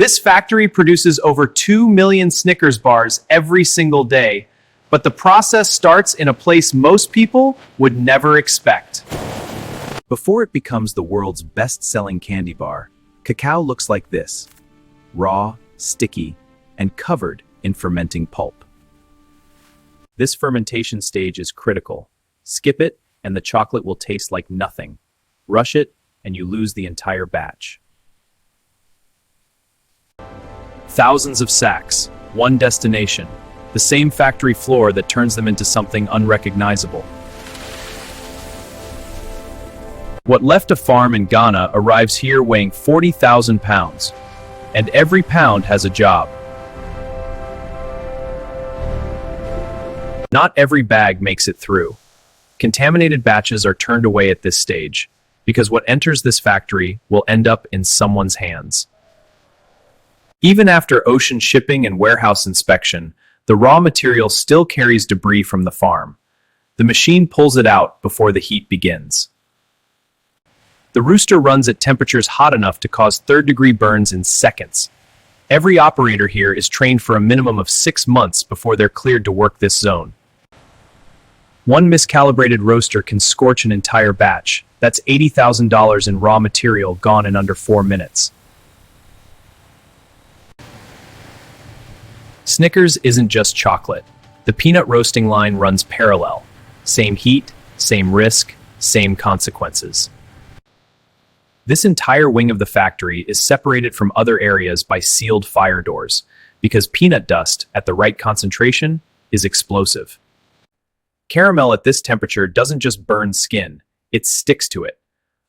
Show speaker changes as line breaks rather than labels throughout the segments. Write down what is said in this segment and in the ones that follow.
This factory produces over 2 million Snickers bars every single day, but the process starts in a place most people would never expect.
Before it becomes the world's best-selling candy bar, cacao looks like this: raw, sticky, and covered in fermenting pulp. This fermentation stage is critical. Skip it, and the chocolate will taste like nothing. Rush it, and you lose the entire batch. Thousands of sacks, one destination, the same factory floor that turns them into something unrecognizable. What left a farm in Ghana arrives here weighing 40,000 pounds, and every pound has a job. Not every bag makes it through. Contaminated batches are turned away at this stage, because what enters this factory will end up in someone's hands. Even after ocean shipping and warehouse inspection, the raw material still carries debris from the farm. The machine pulls it out before the heat begins. The rooster runs at temperatures hot enough to cause third-degree burns in seconds. Every operator here is trained for a minimum of 6 months before they're cleared to work this zone. One miscalibrated roaster can scorch an entire batch. That's $80,000 in raw material gone in under 4 minutes. Snickers isn't just chocolate. The peanut roasting line runs parallel. Same heat, same risk, same consequences. This entire wing of the factory is separated from other areas by sealed fire doors, because peanut dust, at the right concentration, is explosive. Caramel at this temperature doesn't just burn skin, it sticks to it.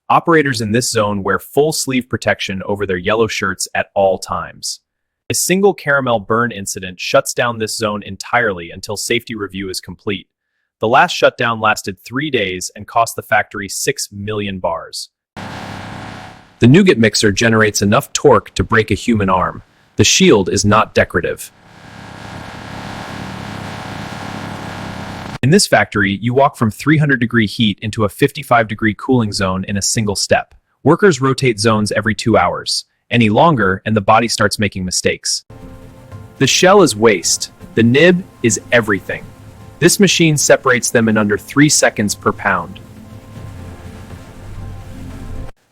Operators in this zone wear full sleeve protection over their yellow shirts at all times. A single caramel burn incident shuts down this zone entirely until safety review is complete. The last shutdown lasted 3 days and cost the factory 6 million bars. The nougat mixer generates enough torque to break a human arm. The shield is not decorative. In this factory, you walk from 300-degree heat into a 55-degree cooling zone in a single step. Workers rotate zones every 2 hours. Any longer, and the body starts making mistakes. The shell is waste. The nib is everything. This machine separates them in under 3 seconds per pound.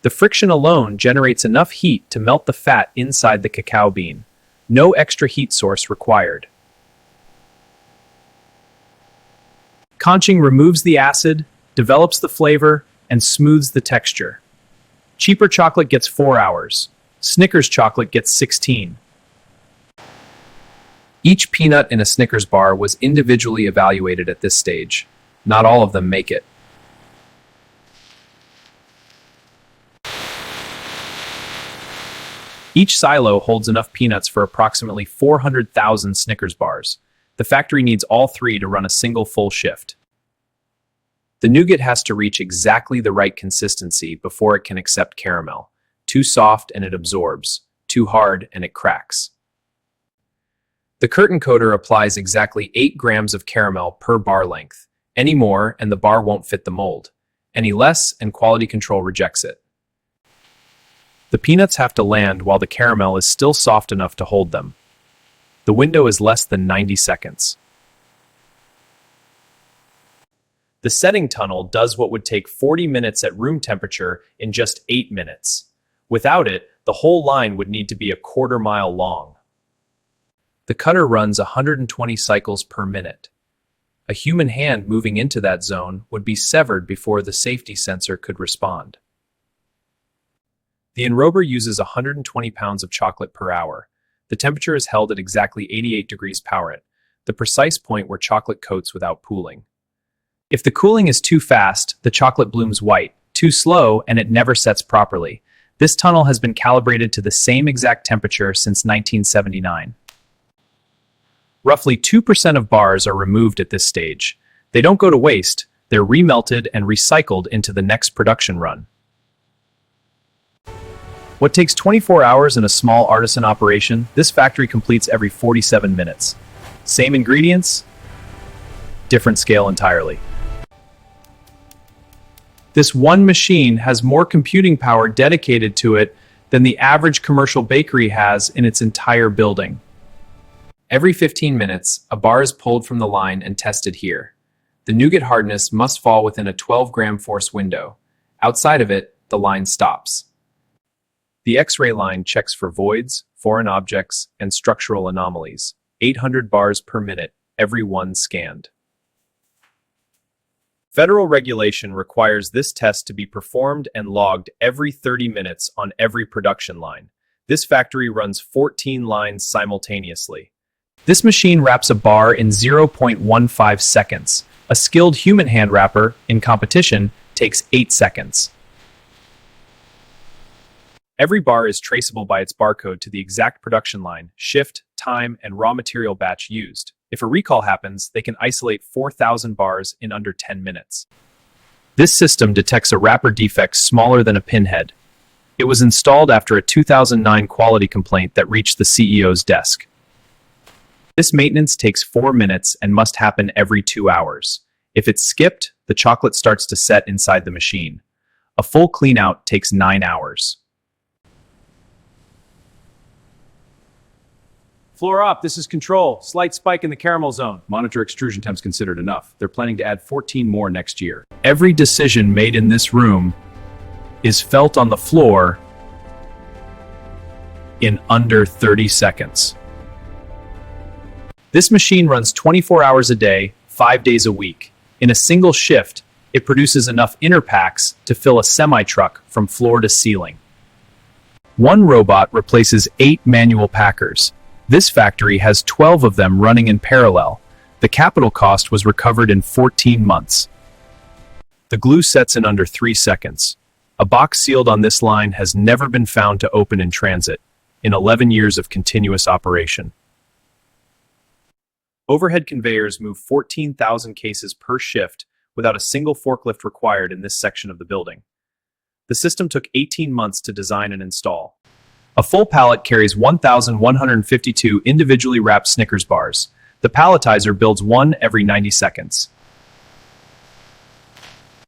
The friction alone generates enough heat to melt the fat inside the cacao bean. No extra heat source required. Conching removes the acid, develops the flavor, and smooths the texture. Cheaper chocolate gets 4 hours. Snickers chocolate gets 16. Each peanut in a Snickers bar was individually evaluated at this stage. Not all of them make it. Each silo holds enough peanuts for approximately 400,000 Snickers bars. The factory needs all 3 to run a single full shift. The nougat has to reach exactly the right consistency before it can accept caramel. Too soft and it absorbs. Too hard and it cracks. The curtain coater applies exactly 8 grams of caramel per bar length. Any more and the bar won't fit the mold. Any less and quality control rejects it. The peanuts have to land while the caramel is still soft enough to hold them. The window is less than 90 seconds. The setting tunnel does what would take 40 minutes at room temperature in just 8 minutes. Without it, the whole line would need to be a quarter-mile long. The cutter runs 120 cycles per minute. A human hand moving into that zone would be severed before the safety sensor could respond. The enrober uses 120 pounds of chocolate per hour. The temperature is held at exactly 88 degrees Fahrenheit, the precise point where chocolate coats without pooling. If the cooling is too fast, the chocolate blooms white. Too slow, and it never sets properly. This tunnel has been calibrated to the same exact temperature since 1979. Roughly 2% of bars are removed at this stage. They don't go to waste, they're remelted and recycled into the next production run. What takes 24 hours in a small artisan operation, this factory completes every 47 minutes. Same ingredients, different scale entirely. This one machine has more computing power dedicated to it than the average commercial bakery has in its entire building. Every 15 minutes, a bar is pulled from the line and tested here. The nougat hardness must fall within a 12-gram force window. Outside of it, the line stops. The X-ray line checks for voids, foreign objects, and structural anomalies. 800 bars per minute, every one scanned. Federal regulation requires this test to be performed and logged every 30 minutes on every production line. This factory runs 14 lines simultaneously. This machine wraps a bar in 0.15 seconds. A skilled human hand wrapper, in competition, takes 8 seconds. Every bar is traceable by its barcode to the exact production line, shift, time, and raw material batch used. If a recall happens, they can isolate 4,000 bars in under 10 minutes. This system detects a wrapper defect smaller than a pinhead. It was installed after a 2009 quality complaint that reached the CEO's desk. This maintenance takes 4 minutes and must happen every 2 hours. If it's skipped, the chocolate starts to set inside the machine. A full clean-out takes 9 hours.
Floor up, this is control. Slight spike in the caramel zone. Monitor extrusion temps considered enough. They're planning to add 14 more next year.
Every decision made in this room is felt on the floor in under 30 seconds. This machine runs 24 hours a day, 5 days a week. In a single shift, it produces enough inner packs to fill a semi-truck from floor to ceiling. One robot replaces 8 manual packers. This factory has 12 of them running in parallel. The capital cost was recovered in 14 months. The glue sets in under 3 seconds. A box sealed on this line has never been found to open in transit, in 11 years of continuous operation. Overhead conveyors move 14,000 cases per shift without a single forklift required in this section of the building. The system took 18 months to design and install. A full pallet carries 1,152 individually wrapped Snickers bars. The palletizer builds one every 90 seconds.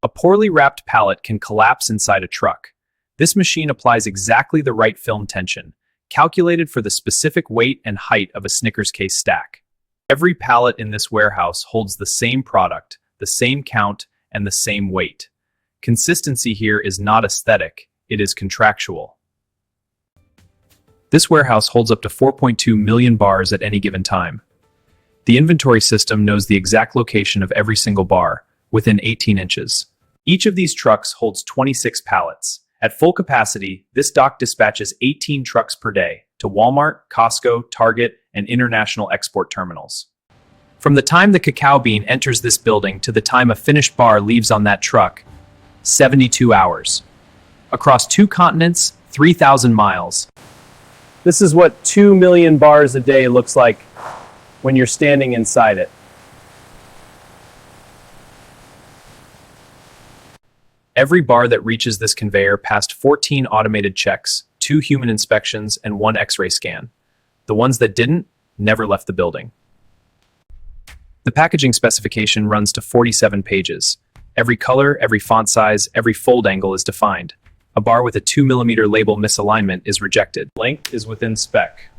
A poorly wrapped pallet can collapse inside a truck. This machine applies exactly the right film tension, calculated for the specific weight and height of a Snickers case stack. Every pallet in this warehouse holds the same product, the same count, and the same weight. Consistency here is not aesthetic, it is contractual. This warehouse holds up to 4.2 million bars at any given time. The inventory system knows the exact location of every single bar, within 18 inches. Each of these trucks holds 26 pallets. At full capacity, this dock dispatches 18 trucks per day to Walmart, Costco, Target, and international export terminals. From the time the cacao bean enters this building to the time a finished bar leaves on that truck, 72 hours. Across 2 continents, 3,000 miles.
This is what 2 million bars a day looks like when you're standing inside it.
Every bar that reaches this conveyor passed 14 automated checks, 2 human inspections, and 1 X-ray scan. The ones that didn't never left the building. The packaging specification runs to 47 pages. Every color, every font size, every fold angle is defined. A bar with a 2 mm label misalignment is rejected.
Length is within spec.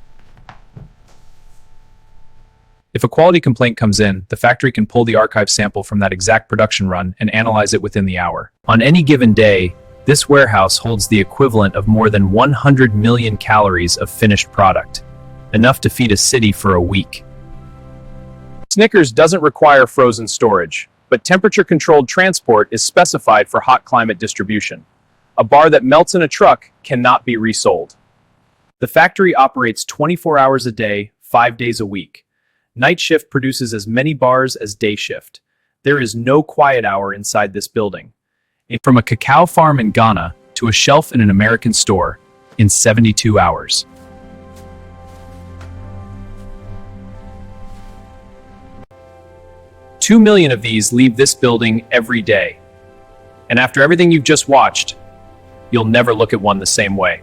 If a quality complaint comes in, the factory can pull the archive sample from that exact production run and analyze it within the hour. On any given day, this warehouse holds the equivalent of more than 100 million calories of finished product, enough to feed a city for a week.
Snickers doesn't require frozen storage, but temperature-controlled transport is specified for hot climate distribution. A bar that melts in a truck cannot be resold. The factory operates 24 hours a day, 5 days a week. Night shift produces as many bars as day shift. There is no quiet hour inside this building. From a cacao farm in Ghana to a shelf in an American store in 72 hours. $2 million of these leave this building every day. And after everything you've just watched, you'll never look at one the same way.